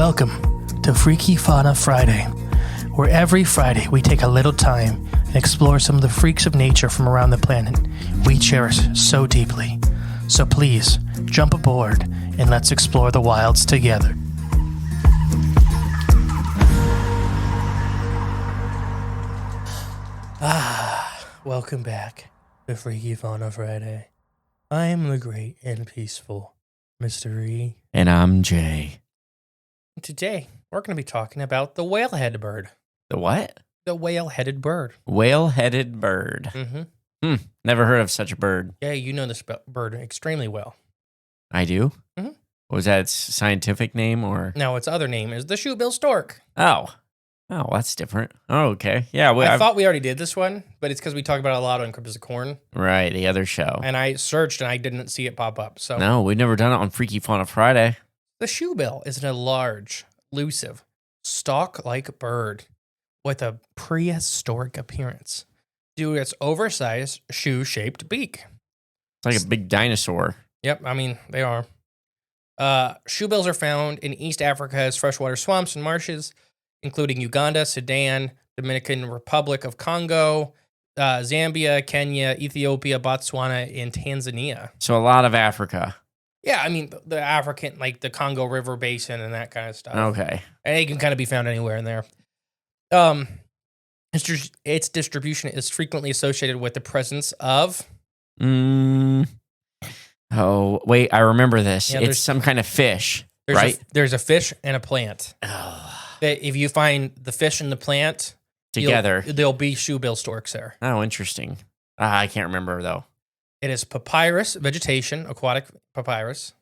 Welcome to Freaky Fauna Friday, where every Friday we take a little time and explore some of the freaks of nature from around the planet we cherish so deeply. So please, jump aboard and let's explore the wilds together. Welcome back to Freaky Fauna Friday. I am the great and peaceful Mr. E. And I'm Jay. Today, we're going to be talking about the whale-headed bird. The what? The whale-headed bird. Whale-headed bird. Mm-hmm. Never heard of such a bird. Yeah, you know this bird extremely well. I do? Mm-hmm. Was that its scientific name or? No, its other name is the Shoebill Stork. Oh, that's different. Oh, okay. Yeah. I thought we already did this one, but it's because we talk about it a lot on Cryptids of Corn. Right, the other show. And I searched and I didn't see it pop up. So No, we've never done it on Freaky Fauna Friday. the shoebill is a large, elusive, stalk-like bird with a prehistoric appearance due to its oversized shoe-shaped beak. It's like a big dinosaur. Yep, I mean, they are. Shoebills are found in East Africa's freshwater swamps and marshes, including Uganda, Sudan, Dominican Republic of Congo, Zambia, Kenya, Ethiopia, Botswana, and Tanzania. So a lot of Africa. Yeah, I mean, the African, like the Congo River Basin and that kind of stuff. Okay. And it can kind of be found anywhere in there. Its distribution is frequently associated with the presence of... Oh, wait, I remember this. Yeah, it's some kind of fish, right? There's a fish and a plant. Oh. That if you find the fish and the plant... Together. There'll be shoebill storks there. Oh, interesting. I can't remember, though. It is papyrus vegetation, aquatic papyrus,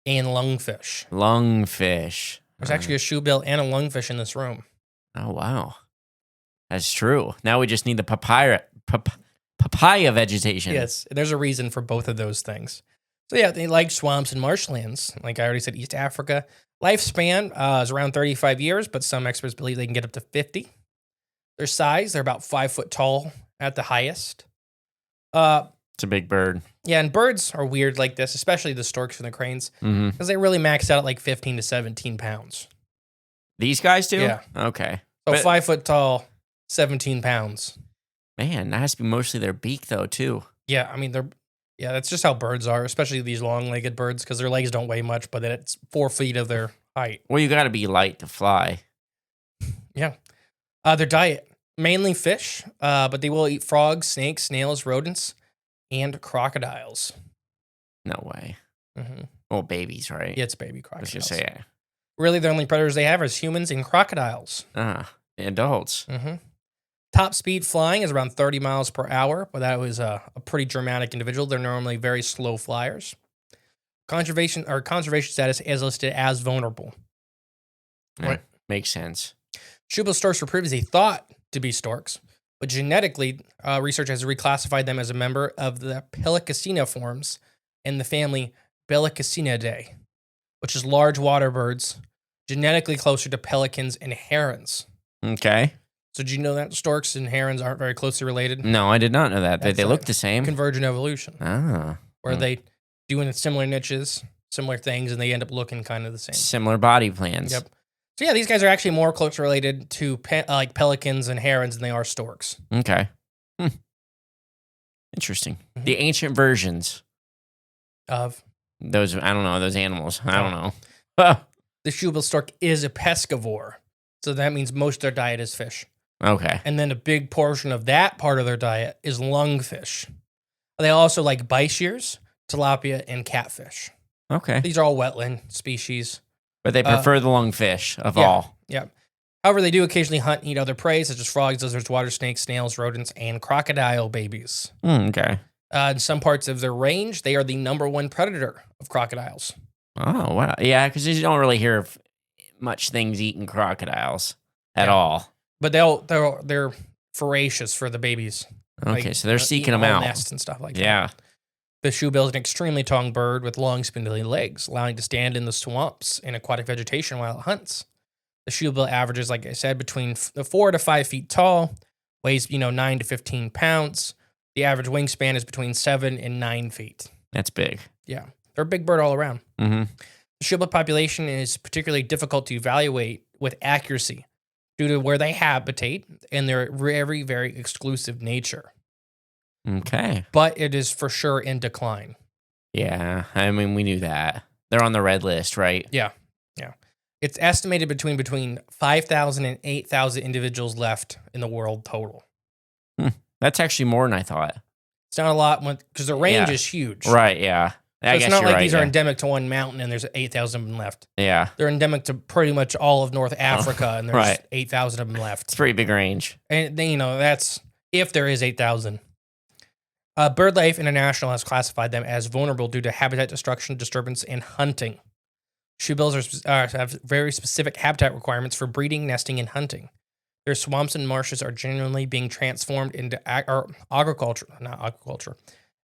and lungfish. Lungfish. There's actually a shoebill and a lungfish in this room. Oh, wow. That's true. Now we just need the papaya vegetation. Yes, there's a reason for both of those things. So yeah, they like swamps and marshlands. Like I already said, East Africa. Lifespan is around 35 years, but some experts believe they can get up to 50. Their size, they're about 5 foot tall at the highest. It's a big bird. Yeah, and birds are weird like this, especially the storks and the cranes, Mm-hmm. because they really max out at like 15 to 17 pounds. These guys do? Yeah. Okay. So But- 5 foot tall, 17 pounds. Man, that has to be mostly their beak, though, too. Yeah, I mean, that's just how birds are, especially these long-legged birds, because their legs don't weigh much, but then it's 4 feet of their height. Well, you got to be light to fly. Yeah. Their diet, mainly fish, but they will eat frogs, snakes, snails, rodents, and crocodiles. No way. Mm-hmm. Well, babies, right? Yeah, it's baby I was crocodiles. just say, Really, the only predators they have is humans and crocodiles. the adults. Mm-hmm. Top speed flying is around 30 miles per hour, but that was a pretty dramatic individual. They're normally very slow flyers. Conservation status is listed as vulnerable. Yeah, Right. makes sense. Shoebill storks were previously thought to be storks, but genetically, research has reclassified them as a member of the Pelicacina forms in the family Bellicacinidae, which is large water birds, genetically closer to pelicans and herons. Okay. So did you know that storks and herons aren't very closely related? No, I did not know that. They That's look a the same. Convergent evolution, where Hmm. they do in similar niches, similar things, and they end up looking kind of the same. Similar body plans. Yep. So yeah, these guys are actually more closely related to like pelicans and herons than they are storks. Okay. Interesting. Mhm. The ancient versions. Of Those, I don't know, those animals. I don't know. the shoebill stork is a pescivore, so that means most of their diet is fish, Okay. and then a big portion of that part of their diet is lungfish. They also like bichirs, tilapia, and catfish. Okay. These are all wetland species. But they prefer the lungfish of yeah. all. Yeah. However, they do occasionally hunt and eat other prey, such as frogs, lizards, water snakes, snails, rodents, and crocodile babies. Okay. In some parts of their range, they are the #1 predator of crocodiles. Oh, wow. Yeah, because you don't really hear of much things eating crocodiles at Yeah. all. But they're voracious for the babies. Okay, Like, so they're seeking eating them whole out. nests and stuff like that. Yeah. The shoebill is an extremely tall bird with long, spindly legs, allowing it to stand in the swamps and aquatic vegetation while it hunts. The shoebill averages, like I said, between 4 to 5 feet tall, weighs 9 to 15 pounds. The average wingspan is between 7 and 9 feet. That's big. Yeah, they're a big bird all around. Mm-hmm. The shoebill population is particularly difficult to evaluate with accuracy due to where they habitate and their very, very exclusive nature. Okay. But it is for sure in decline. Yeah. I mean, we knew that. They're on the red list, right? Yeah. It's estimated between 5,000 and 8,000 individuals left in the world total. That's actually more than I thought. It's not a lot because the range is huge. Right, yeah. So it's not like these are endemic to one mountain and there's 8,000 of them left. Yeah. They're endemic to pretty much all of North Africa and there's 8,000 of them left. It's a pretty big range. And then, that's if there is 8,000. BirdLife International has classified them as vulnerable due to habitat destruction, disturbance, and hunting. Shoebills have very specific habitat requirements for breeding, nesting, and hunting. Their swamps and marshes are generally being transformed into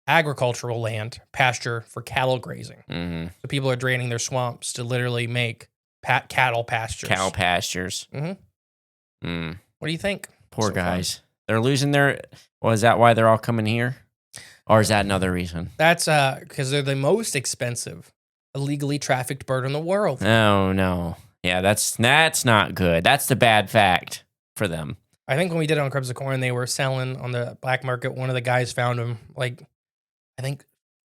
agricultural land, pasture for cattle grazing. Mm-hmm. So people are draining their swamps to literally make cattle pastures. Cow pastures. Mm-hmm. What do you think? Poor guys. They're losing their... Well, is that why they're all coming here? Or is that another reason? That's because they're the most expensive illegally trafficked bird in the world. Oh, no. Yeah, that's not good. That's the bad fact for them. I think when we did it on Cribs of Corn, they were selling on the black market. One of the guys found them, I think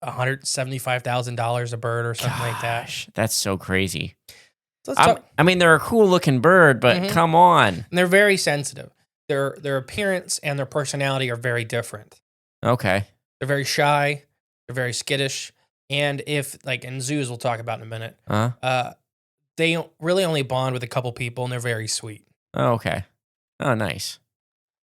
$175,000 a bird or something like that. That's so crazy. So I mean, they're a cool looking bird, but come on. And they're very sensitive. Their appearance and their personality are very different. Okay. They're very shy. They're very skittish. And if, in zoos, we'll talk about in a minute, they really only bond with a couple people, and they're very sweet. Oh, okay. Oh, nice.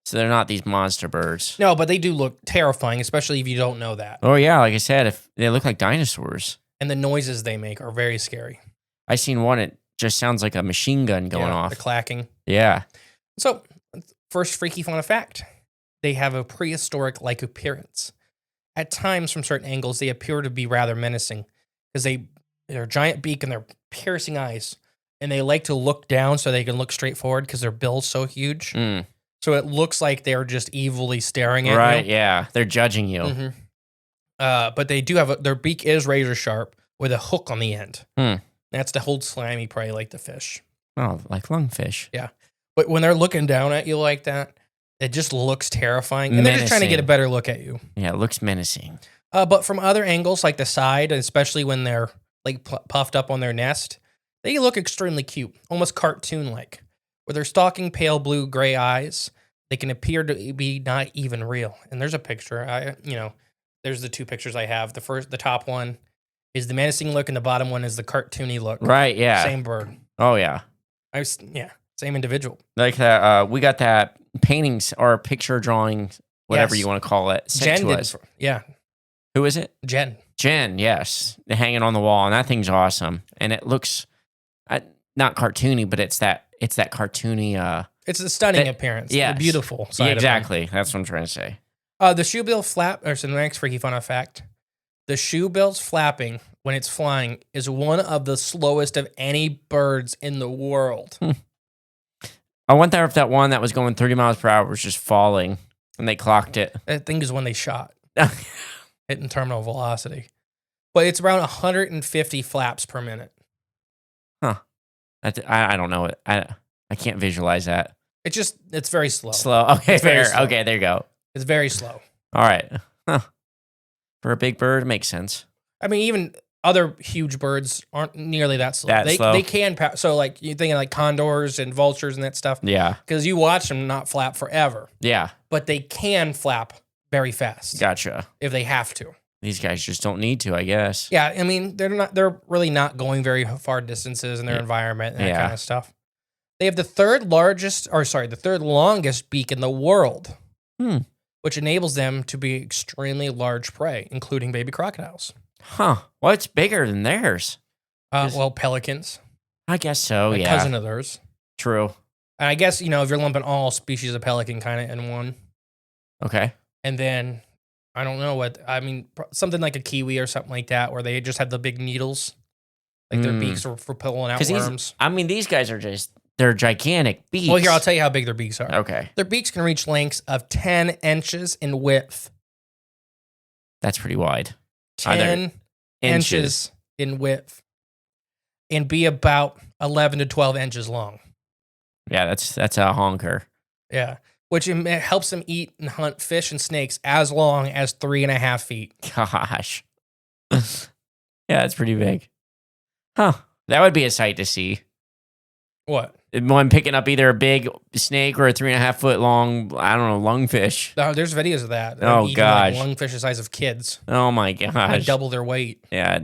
So they're not these monster birds. No, but they do look terrifying, especially if you don't know that. Oh, yeah. Like I said, if they look like dinosaurs. And the noises they make are very scary. I seen one. It just sounds like a machine gun going off. The clacking. Yeah. So, first freaky fun fact. They have a prehistoric-like appearance. At times, from certain angles, they appear to be rather menacing because their giant beak and their piercing eyes, and they like to look down so they can look straight forward because their bill's so huge. So it looks like they're just evilly staring at you. Right, yeah. They're judging you. Mm-hmm. But they do have their beak is razor sharp with a hook on the end. That's to hold slimy prey like the fish. Oh, like lungfish. Yeah. But when they're looking down at you like that, it just looks terrifying. And they're just trying to get a better look at you. Yeah, it looks menacing. But from other angles, like the side, and especially when they're puffed up on their nest, they look extremely cute, almost cartoon-like. With their stalking pale blue-gray eyes, they can appear to be not even real. And there's a picture. There's the two pictures I have. The top one is the menacing look, and the bottom one is the cartoony look. Right, yeah. Same bird. Oh, yeah. Same individual. Like that, we got that paintings or picture drawing, whatever you want to call it, sent to us. Who is it? Jen, yes. They're hanging on the wall, and that thing's awesome. And it looks not cartoony, but it's that cartoony. It's a stunning appearance. Yeah, the beautiful side. Yeah, exactly. That's what I'm trying to say. The shoebill flap. There's the next freaky fun fact. The shoebill's flapping when it's flying is one of the slowest of any birds in the world. I wonder if that one that was going 30 miles per hour was just falling and they clocked it. I think is when they shot. Hitting terminal velocity. But it's around 150 flaps per minute. Huh. I don't know it. I can't visualize that. It's very slow. Okay, fair. Slow. Okay, there you go. It's very slow. All right. Huh. For a big bird, it makes sense. I mean, even other huge birds aren't nearly that slow. Slow? They can, so you're thinking like condors and vultures and that stuff. Yeah. Because you watch them not flap forever. Yeah. But they can flap very fast. Gotcha. If they have to. These guys just don't need to, I guess. Yeah, I mean, they're really not going very far distances in their environment and that kind of stuff. They have the third longest beak in the world. Which enables them to be extremely large prey, including baby crocodiles. Huh. What's bigger than theirs? Pelicans. I guess so, a cousin of theirs. True. And I guess, if you're lumping all species of pelican kind of in one. Okay. And then, I don't know something like a kiwi or something like that, where they just have the big needles. Like their beaks are for pulling out worms. These guys are they're gigantic beaks. Well, here, I'll tell you how big their beaks are. Okay. Their beaks can reach lengths of 10 inches in width. That's pretty wide. 10 inches in width. and be about 11 to 12 inches long. Yeah, that's a honker. Yeah. Which it helps them eat and hunt fish and snakes as long as 3.5 feet. Gosh. Yeah, that's pretty big. Huh. That would be a sight to see. What? One picking up either a big snake or a 3.5 foot long, I don't know, lungfish. Oh, there's videos of that. Oh, Eating, gosh. like, lungfish the size of kids. Oh, my And gosh. double their weight. Yeah.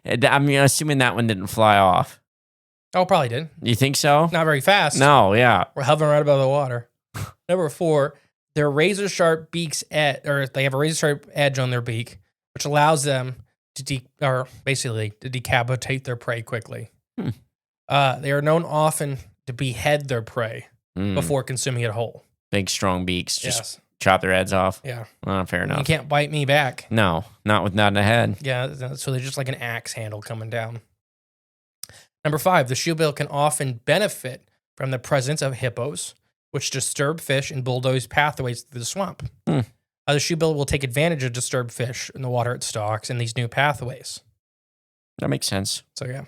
I'm assuming that one didn't fly off. Oh, probably did. You think so? Not very fast. No, yeah. We're hovering right above the water. Number 4, their razor sharp beaks they have a razor sharp edge on their beak, which allows them to basically to decapitate their prey quickly. They are known often to behead their prey before consuming it whole. Big strong beaks, just chop their heads off. Yeah. Fair enough. You can't bite me back. No, not with not in the head. Yeah, so they're just like an axe handle coming down. Number 5, the shoebill can often benefit from the presence of hippos, which disturb fish and bulldoze pathways through the swamp. The shoebill will take advantage of disturbed fish in the water it stalks in these new pathways. That makes sense. So, yeah.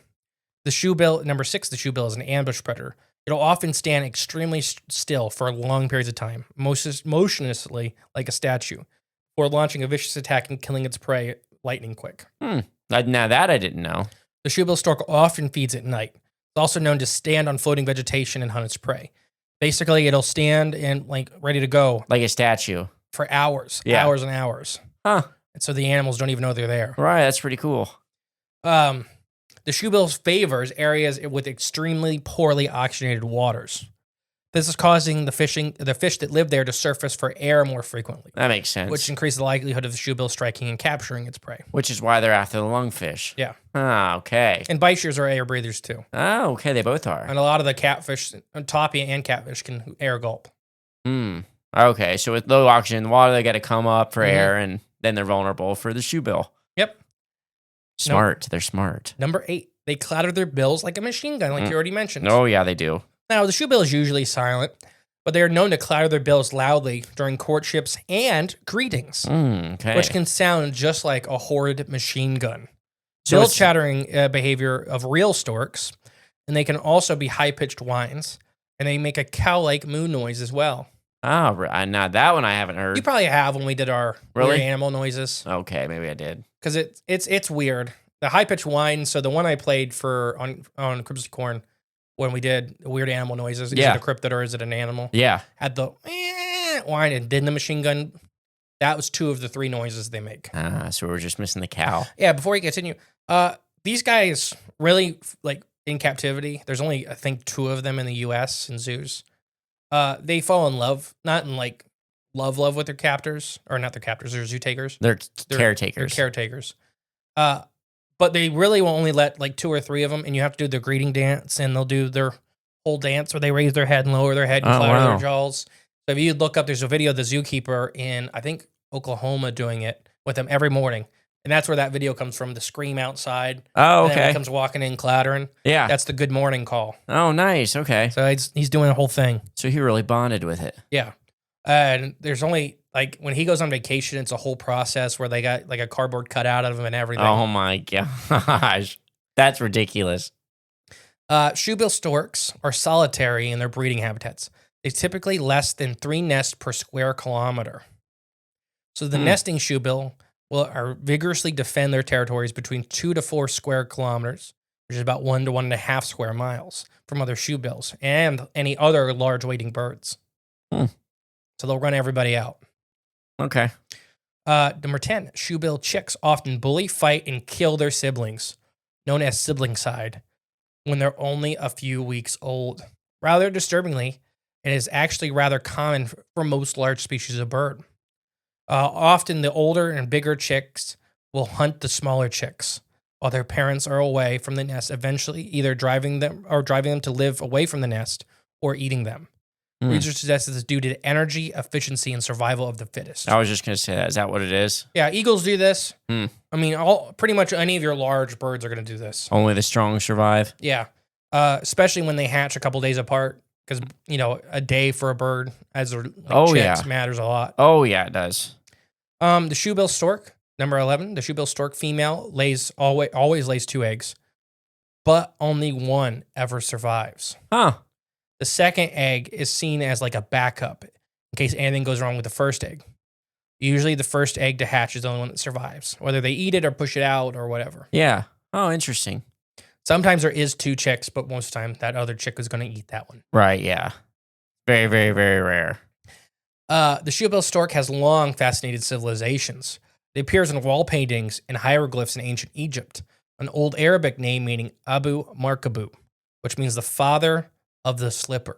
The shoebill, number 6, the shoebill is an ambush predator. It'll often stand extremely still for long periods of time, motionlessly like a statue, before launching a vicious attack and killing its prey lightning quick. Now that I didn't know. The shoebill stork often feeds at night. It's also known to stand on floating vegetation and hunt its prey. Basically, it'll stand and ready to go. Like a statue. For hours. Yeah. Hours and hours. Huh. And so the animals don't even know they're there. Right, that's pretty cool. The shoebill favors areas with extremely poorly oxygenated waters. This is causing the fish that live there to surface for air more frequently. That makes sense. Which increases the likelihood of the shoebill striking and capturing its prey. Which is why they're after the lungfish. Yeah. Okay. And bichers are air breathers too. Oh, okay. They both are. And a lot of the catfish, toppy and catfish, can air gulp. Okay. So with low oxygen in the water, they got to come up for air, and then they're vulnerable for the shoebill. Yep. Smart. They're smart. Number 8, they clatter their bills like a machine gun, like you already mentioned. Oh, yeah, they do. Now, the shoebill is usually silent, but they are known to clatter their bills loudly during courtships and greetings, Okay. which can sound just like a horrid machine gun. So Bill it's- chattering behavior of real storks, and they can also be high-pitched whines, and they make a cow-like moo noise as well. Oh, now that one I haven't heard. You probably have when we did our Really? weird animal noises, Okay, maybe I did. because it's weird. The high-pitched whine, so the one I played on Crimson Corn, when we did weird animal noises, is it a cryptid or is it an animal? Yeah. Had the whine, and then the machine gun. That was 2 of the 3 noises they make. So we're just missing the cow. Yeah, before we continue, these guys really, in captivity, there's only, I think, 2 of them in the U.S. in zoos. They fall in love, not in love with their captors, or not their captors, they're zoo takers. They're caretakers. They're caretakers. But they really will only let 2 or 3 of them, and you have to do the greeting dance, and they'll do their whole dance where they raise their head and lower their head and clatter their jaws. So if you look up, there's a video of the zookeeper in, I think, Oklahoma doing it with them every morning. And that's where that video comes from, the scream outside. Oh, And then okay. he comes walking in, clattering. Yeah. That's the good morning call. Oh, nice. Okay. So he's doing the whole thing. So he really bonded with it. Yeah. And there's only, when he goes on vacation, it's a whole process where they got, a cardboard cutout of him and everything. Oh, my gosh. That's ridiculous. Shoebill storks are solitary in their breeding habitats. They typically less than 3 nests per square kilometer. So the nesting shoebill will vigorously defend their territories between 2 to 4 square kilometers, which is about 1 to 1.5 square miles, from other shoebills and any other large wading birds. So they'll run everybody out. Okay. Number 10, shoebill chicks often bully, fight, and kill their siblings, known as siblingside, when they're only a few weeks old. Rather disturbingly, it is actually rather common for most large species of bird. Often the older and bigger chicks will hunt the smaller chicks while their parents are away from the nest, eventually either driving them to live away from the nest or eating them. Research suggests this is due to energy, efficiency, and survival of the fittest. I was just going to say that. Is that what it is? Yeah, eagles do this. I mean, pretty much any of your large birds are going to do this. Only the strong survive? Yeah, especially when they hatch a couple days apart, because, a day for a bird as their chicks matters a lot. Oh, yeah, it does. The shoebill stork, number 11, the shoebill stork female always lays 2 eggs. but only one ever survives. Huh. The second egg is seen as like a backup in case anything goes wrong with the first egg. Usually the first egg to hatch is the only one that survives, whether they eat it or push it out or whatever. Yeah. Oh, interesting. Sometimes there is 2 chicks, but most of the time that other chick is going to eat that one. Right, yeah. Very, very, very rare. The Shoebill stork has long fascinated civilizations. It appears in wall paintings and hieroglyphs in ancient Egypt, an old Arabic name meaning Abu Markabu, which means the father of the slipper.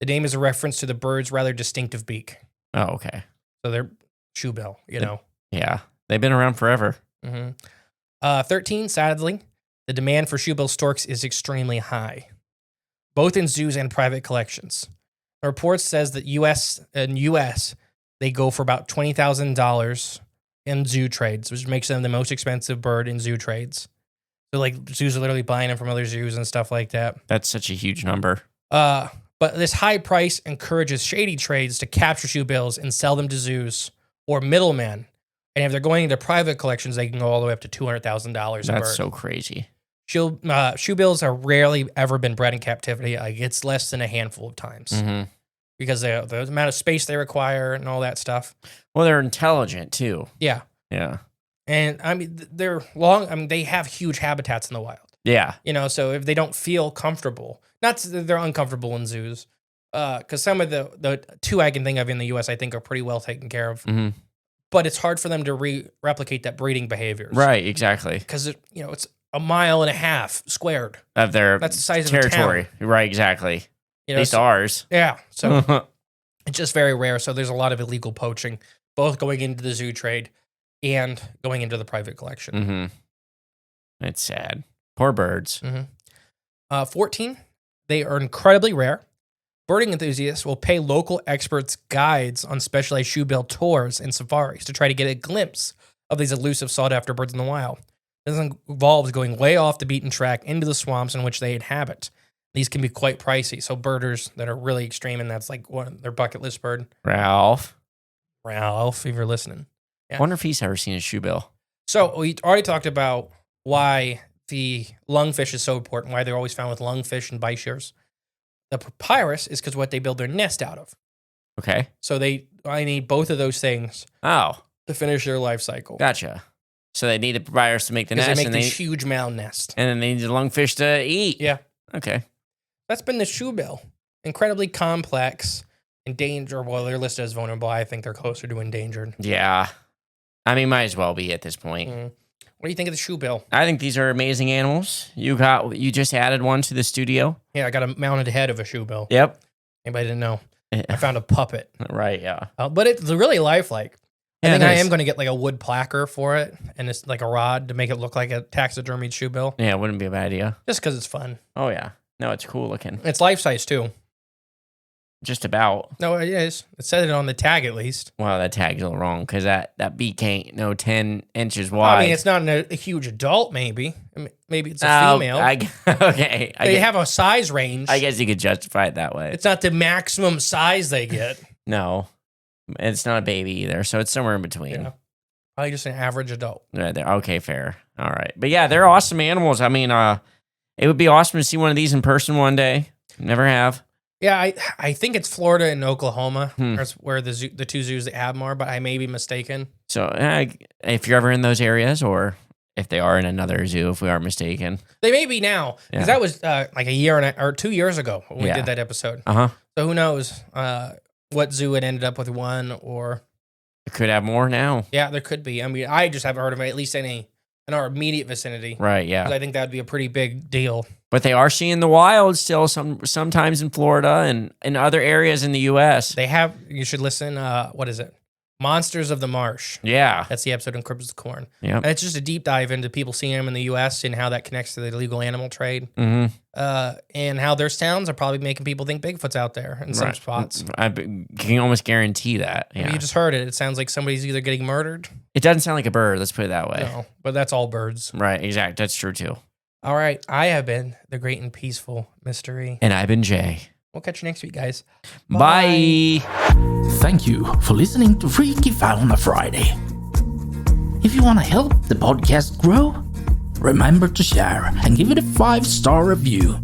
The name is a reference to the bird's rather distinctive beak. Oh, okay. So they're Shoebill, you know. Yeah. They've been around forever. 13, sadly, the demand for Shoebill storks is extremely high, both in zoos and private collections. A report says that US, they go for about $20,000 in zoo trades, which makes them the most expensive bird in zoo trades. So, like, zoos are literally buying them from other zoos and stuff like that. That's such a huge number. But this high price encourages shady trades to capture shoebills and sell them to zoos or middlemen. And if they're going into private collections, they can go all the way up to $200,000 a bird. That's so crazy. Shoebills have rarely ever been bred in captivity. Like, it's less than a handful of times because the amount of space they require and all that stuff. Well, they're intelligent too. Yeah. Yeah. And I mean, they have huge habitats in the wild. Yeah. You know, so if they don't feel comfortable, not that they're uncomfortable in zoos, because some of the 2 I can think of in the U.S. I think are pretty well taken care of. But it's hard for them to replicate that breeding behaviors. Right, exactly. Because, it's 1.5 miles squared. Of their That's the size territory. of a town. Right, exactly. You At know, least ours. Yeah. So it's just very rare. So there's a lot of illegal poaching, both going into the zoo trade and going into the private collection. It's sad. Poor birds. 14, they are incredibly rare. Birding enthusiasts will pay local experts guides on specialized shoebill tours and safaris to try to get a glimpse of these elusive sought-after birds in the wild. This involves going way off the beaten track into the swamps in which they inhabit. These can be quite pricey. So birders that are really extreme, and that's like one their bucket list bird. Ralph, if you're listening. Yeah. I wonder if he's ever seen a shoebill. So we already talked about why the lungfish is so important, why they're always found with lungfish and bichirs. The papyrus is because what they build their nest out of. Okay. So I need both of those things to finish their life cycle. Gotcha. So they need the papyrus to make the nest. They make this huge mound nest. And then they need the lungfish to eat. Yeah. Okay. That's been the shoebill. Incredibly complex, endangered. Well, they're listed as vulnerable. I think they're closer to endangered. Yeah. I mean, might as well be at this point. What do you think of the shoebill? I think these are amazing animals. You just added one to the studio. Yeah, I got a mounted head of a shoebill. Yep. Anybody didn't know? Yeah. I found a puppet. Right, yeah. But it's really lifelike. Yeah, I think I am going to get like a wood placker for it, and it's like a rod to make it look like a taxidermied shoebill. Yeah, it wouldn't be a bad idea. Just because it's fun. Oh, yeah. No, it's cool looking. It's life size too. Just about. No, it is. It said it on the tag at least. Well, that tag's a little wrong because that beak ain't 10 inches wide. I mean, it's not a huge adult, maybe. Maybe it's a female. Okay. They have a size range. I guess you could justify it that way. It's not the maximum size they get. No. It's not a baby either, so it's somewhere in between. Yeah. Probably just an average adult. Right there. Okay, fair. All right. But yeah, they're awesome animals. I mean, it would be awesome to see one of these in person one day. Never have. Yeah, I think it's Florida and Oklahoma. That's where the 2 zoos that have them are, but I may be mistaken. So if you're ever in those areas, or if they are in another zoo, if we aren't mistaken. They may be now, because that was like a year or 2 years ago when we did that episode. So who knows what zoo it ended up with one, or... It could have more now. Yeah, there could be. I mean, I just haven't heard of it, at least any in our immediate vicinity. Right, yeah. Because I think that would be a pretty big deal. But they are seeing the wild still sometimes in Florida and in other areas in the U.S. You should listen, what is it? Monsters of the Marsh. Yeah. That's the episode in Cribs of Corn. Yeah. And it's just a deep dive into people seeing them in the U.S. and how that connects to the illegal animal trade. And how their sounds are probably making people think Bigfoot's out there in some spots. I can almost guarantee that. Yeah. You just heard it. It sounds like somebody's either getting murdered. It doesn't sound like a bird. Let's put it that way. No, but that's all birds. Right. Exactly. That's true too. All right. I have been the great and peaceful mystery. And I've been Jay. We'll catch you next week, guys. Bye. Thank you for listening to Freaky Fauna Friday. If you want to help the podcast grow, remember to share and give it a 5-star review.